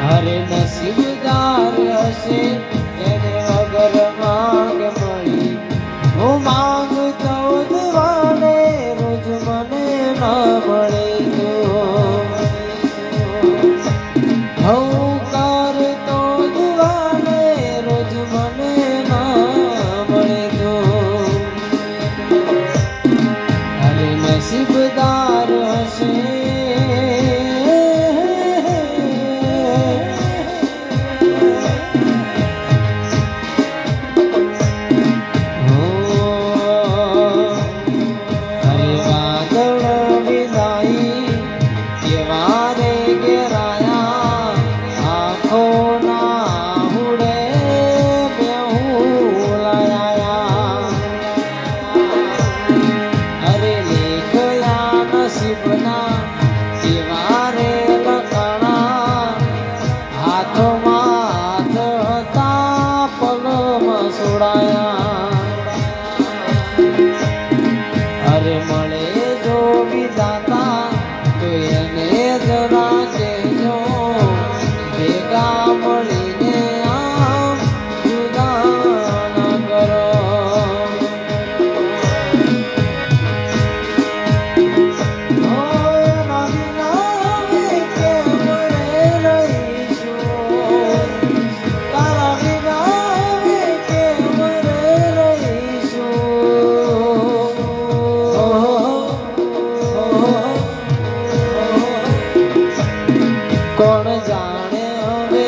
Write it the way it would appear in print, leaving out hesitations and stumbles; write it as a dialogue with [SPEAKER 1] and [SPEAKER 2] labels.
[SPEAKER 1] અરે નસીબદાર હશે એને વગર માંગ મળી. હું માંગતો દ્વાને રોજ મને ના મળે તો. હું કરતો દ્વાને રોજ મને ના મળે તો. અરે નસીબદાર હશે અરે મળે જો વિધાતા તો એને જરા કહેજો ભેગા મળીને આમ જુદા ન કરો. એના વિના અમે કેમ રહીશું, તારા વિના અમે કેમ રહીશું. કોણ જાણે હવે